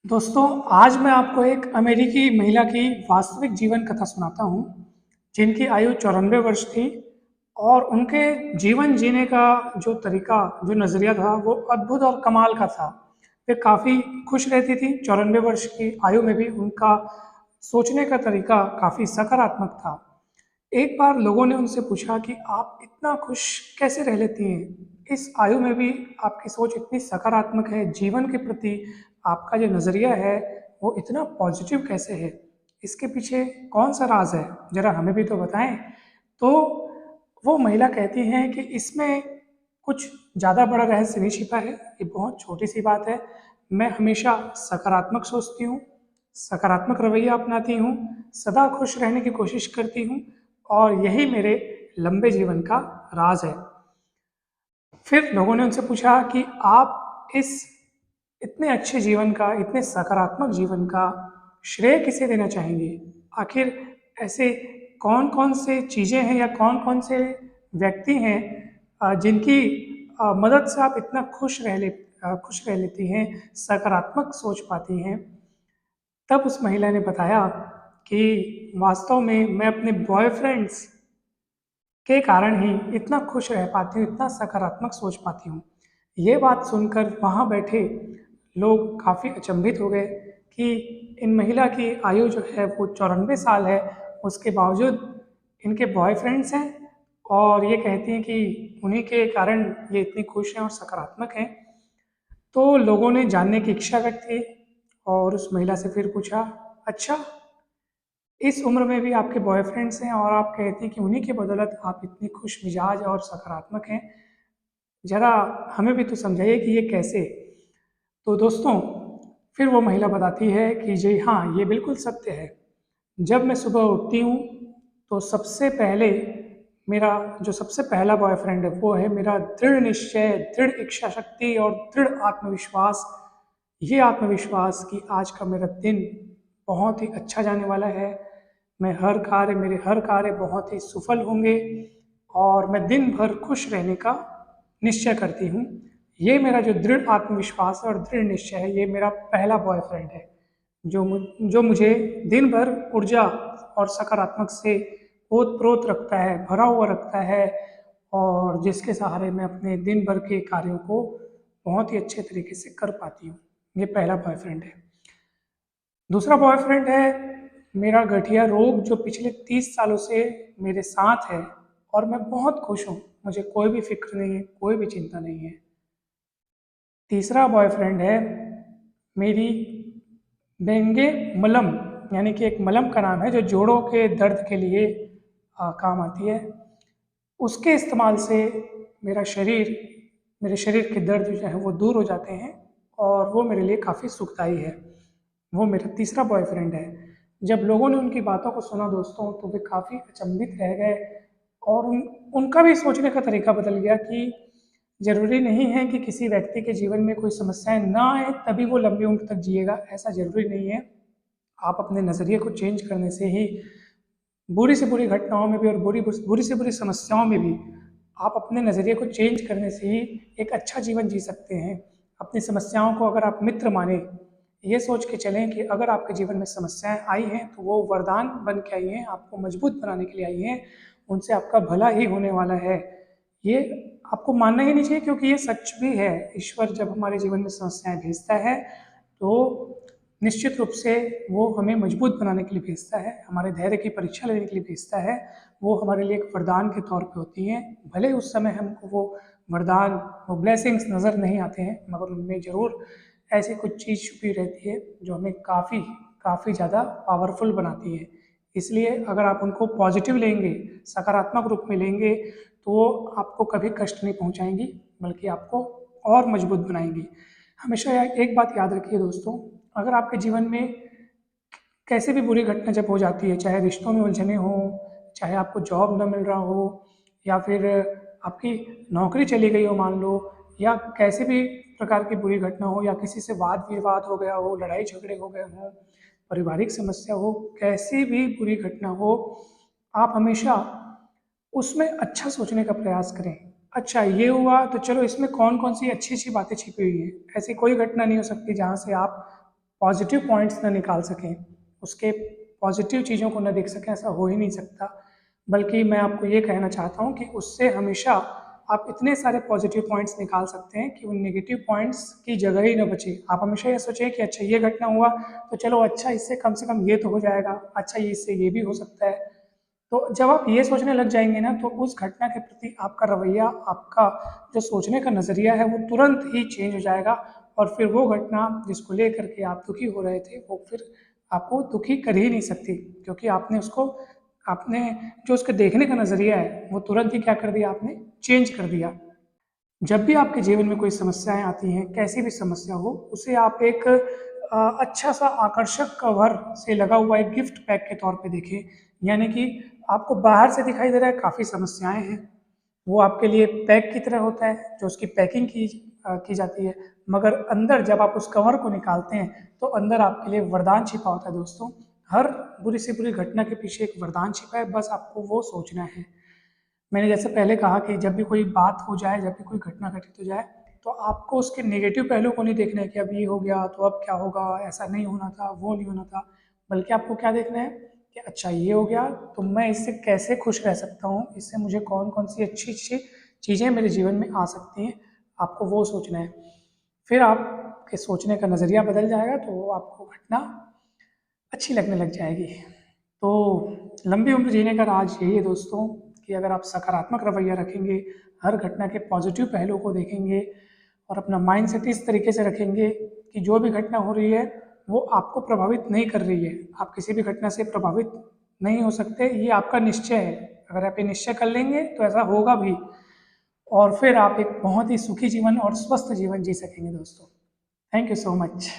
दोस्तों, आज मैं आपको एक अमेरिकी महिला की वास्तविक जीवन कथा सुनाता हूँ, जिनकी आयु 94 वर्ष थी और उनके जीवन जीने का जो तरीका, जो नज़रिया था, वो अद्भुत और कमाल का था। वे काफ़ी खुश रहती थी, 94 वर्ष की आयु में भी उनका सोचने का तरीका काफ़ी सकारात्मक था। एक बार लोगों ने उनसे पूछा कि आप इतना खुश कैसे रह लेती हैं? इस आयु में भी आपकी सोच इतनी सकारात्मक है, जीवन के प्रति आपका जो नज़रिया है, वो इतना पॉजिटिव कैसे है? इसके पीछे कौन-सा राज़ है? ज़रा हमें भी तो बताएँ। तो वो महिला कहती हैं कि इसमें कुछ ज़्यादा बड़ा रहस्य नहीं छिपा है, ये बहुत छोटी-सी बात है। मैं हमेशा सकारात्मक सोचती हूँ, सकारात्मक रवैया अपनाती हूँ, सदा खुश रहने की कोशिश करती हूँ और यही मेरे लंबे जीवन का राज है। फिर लोगों ने उनसे पूछा कि आप इस इतने अच्छे जीवन का, इतने सकारात्मक जीवन का श्रेय किसे देना चाहेंगे? आखिर ऐसे कौन-कौन से चीज़ें हैं या कौन-कौन से व्यक्ति हैं जिनकी मदद से आप इतना खुश रह लेती हैं, सकारात्मक सोच पाती हैं? तब उस महिला ने बताया कि वास्तव में मैं अपने बॉयफ्रेंड्स के कारण ही इतना खुश रह पाती हूँ, इतना सकारात्मक सोच पाती हूँ। ये बात सुनकर वहाँ बैठे लोग काफ़ी अचंभित हो गए कि इन महिला की आयु जो है वो 94 साल है, उसके बावजूद इनके बॉयफ्रेंड्स हैं और ये कहती हैं कि उन्हीं के कारण ये इतनी खुश हैं और सकारात्मक हैं। तो लोगों ने जानने की इच्छा व्यक्त की और उस महिला से फिर पूछा, अच्छा, इस उम्र में भी आपके बॉयफ्रेंड्स हैं और आप कहती हैं कि उन्हीं की बदौलत आप इतनी खुश मिजाज और सकारात्मक हैं। ज़रा हमें भी तो समझाइए कि ये कैसे? तो दोस्तों, फिर वो महिला बताती है कि जी हाँ, ये बिल्कुल सत्य है। जब मैं सुबह उठती हूँ, तो सबसे पहले मेरा जो सबसे पहला बॉयफ्रेंड है, वो है मेरा दृढ़ निश्चय, दृढ़ इच्छा शक्ति और दृढ़ आत्मविश्वास। ये आत्मविश्वास कि आज का मेरा दिन बहुत ही अच्छा जाने वाला है। मेरे हर कार्य बहुत ही सफल होंगे और मैं दिन भर खुश रहने का निश्चय करती हूँ। ये मेरा जो दृढ़ आत्मविश्वास है और दृढ़ निश्चय है, ये मेरा पहला बॉयफ्रेंड है, जो मुझे दिन भर ऊर्जा और सकारात्मक से ओत-प्रोत रखता है, भरा हुआ रखता है और जिसके सहारे मैं अपने दिन भर के कार्यों को बहुत ही अच्छे तरीके से कर पाती हूँ। ये पहला बॉयफ्रेंड है। दूसरा बॉयफ्रेंड है मेरा गठिया रोग, जो पिछले 30 सालों से मेरे साथ है और मैं बहुत खुश हूँ। मुझे कोई भी फ़िक्र नहीं है, कोई भी चिंता नहीं है। तीसरा बॉयफ्रेंड है मेरी बेंगे मलम, यानी कि एक मलम का नाम है जो जोड़ों के दर्द के लिए काम आती है। उसके इस्तेमाल से मेरा शरीर मेरे शरीर के दर्द जो है वो दूर हो जाते हैं और वो मेरे लिए काफ़ी सुखदाई है। वो मेरा तीसरा बॉयफ्रेंड है। जब लोगों ने उनकी बातों को सुना दोस्तों, तो वे काफ़ी अचंभित रह गए और उनका भी सोचने का तरीका बदल गया कि ज़रूरी नहीं है कि किसी व्यक्ति के जीवन में कोई समस्याएँ ना आए तभी वो लंबी उम्र तक जिएगा, ऐसा ज़रूरी नहीं है। आप अपने नज़रिए को चेंज करने से ही बुरी से बुरी घटनाओं में भी और बुरी से बुरी समस्याओं में भी आप अपने नज़रिए को चेंज करने से ही एक अच्छा जीवन जी सकते हैं। अपनी समस्याओं को अगर आप मित्र माने, ये सोच के चलें कि अगर आपके जीवन में समस्याएँ आई हैं, तो वो वरदान बन के आई हैं, आपको मजबूत बनाने के लिए आई हैं, उनसे आपका भला ही होने वाला है। ये आपको मानना ही नहीं चाहिए क्योंकि ये सच भी है। ईश्वर जब हमारे जीवन में समस्याएँ भेजता है, तो निश्चित रूप से वो हमें मजबूत बनाने के लिए भेजता है, हमारे धैर्य की परीक्षा लेने के लिए भेजता है। वो हमारे लिए एक वरदान के तौर पे होती हैं। भले उस समय हमको वो वरदान, वो ब्लेसिंग्स नज़र नहीं आते हैं, मगर उनमें ज़रूर ऐसी कुछ चीज़ छुपी रहती है जो हमें काफ़ी काफ़ी ज़्यादा पावरफुल बनाती है। इसलिए अगर आप उनको पॉजिटिव लेंगे, सकारात्मक रूप में लेंगे, तो वो आपको कभी कष्ट नहीं पहुँचाएँगी, बल्कि आपको और मजबूत बनाएँगी। हमेशा एक बात याद रखिए दोस्तों, अगर आपके जीवन में कैसी भी बुरी घटना जब हो जाती है, चाहे रिश्तों में उलझने हों, चाहे आपको जॉब ना मिल रहा हो या फिर आपकी नौकरी चली गई हो मान लो, या कैसी भी प्रकार की बुरी घटना हो या किसी से वाद-विवाद हो गया हो, लड़ाई-झगड़े हो गए हों, पारिवारिक समस्या हो, कैसी भी बुरी घटना हो, आप हमेशा उसमें अच्छा सोचने का प्रयास करें। अच्छा ये हुआ तो चलो इसमें कौन-कौन सी अच्छी-अच्छी बातें छिपी हुई हैं। ऐसी कोई घटना नहीं हो सकती जहाँ से आप पॉजिटिव पॉइंट्स ना निकाल सकें, उसके पॉजिटिव चीज़ों को ना देख सकें, ऐसा हो ही नहीं सकता। बल्कि मैं आपको ये कहना चाहता हूँ कि उससे हमेशा आप इतने सारे पॉजिटिव पॉइंट्स निकाल सकते हैं कि उन नेगेटिव पॉइंट्स की जगह ही ना बचे। आप हमेशा ये सोचें कि अच्छा ये घटना हुआ तो चलो अच्छा इससे कम से कम ये तो हो जाएगा, अच्छा ये इससे ये भी हो सकता है। तो जब आप ये सोचने लग जाएंगे ना तो उस घटना के प्रति आपका रवैया, आपका जो सोचने का नज़रिया है वो तुरंत ही चेंज हो जाएगा, और फिर वो घटना जिसको लेकर के आप दुखी हो रहे थे वो फिर आपको दुखी कर ही नहीं सकती, क्योंकि आपने उसको, आपने जो उसके देखने का नज़रिया है वो तुरंत ही क्या कर दिया, आपने चेंज कर दिया। जब भी आपके जीवन में कोई समस्याएं आती हैं, कैसी भी समस्या हो, उसे आप एक अच्छा सा आकर्षक कवर से लगा हुआ एक गिफ्ट पैक के तौर पे देखें। यानी कि आपको बाहर से दिखाई दे रहा है काफ़ी समस्याएं हैं, वो आपके लिए पैक की तरह होता है, जो उसकी पैकिंग की जाती है, मगर अंदर जब आप उस कवर को निकालते हैं तो अंदर आपके लिए वरदान छिपा होता है दोस्तों। हर बुरी से बुरी घटना के पीछे एक वरदान छिपा है, बस आपको वो सोचना है। मैंने जैसे पहले कहा कि जब भी कोई बात हो जाए, जब भी कोई घटना घटित हो जाए, तो आपको उसके नेगेटिव पहलू को नहीं देखना है कि अब ये हो गया तो अब क्या होगा, ऐसा नहीं होना था, वो नहीं होना था। बल्कि आपको क्या देखना है कि अच्छा ये हो गया तो मैं इससे कैसे खुश रह सकता हूँ, इससे मुझे कौन कौन सी अच्छी अच्छी चीज़ें मेरे जीवन में आ सकती हैं, आपको वो सोचना है। फिर आपके सोचने का नज़रिया बदल जाएगा तो आपको घटना अच्छी लगने लग जाएगी। तो लंबी उम्र जीने का राज यही है दोस्तों, कि अगर आप सकारात्मक रवैया रखेंगे, हर घटना के पॉजिटिव पहलू को देखेंगे और अपना माइंडसेट इस तरीके से रखेंगे कि जो भी घटना हो रही है वो आपको प्रभावित नहीं कर रही है, आप किसी भी घटना से प्रभावित नहीं हो सकते, ये आपका निश्चय है। अगर आप ये निश्चय कर लेंगे तो ऐसा होगा भी, और फिर आप एक बहुत ही सुखी जीवन और स्वस्थ जीवन जी सकेंगे दोस्तों। Thank you so much.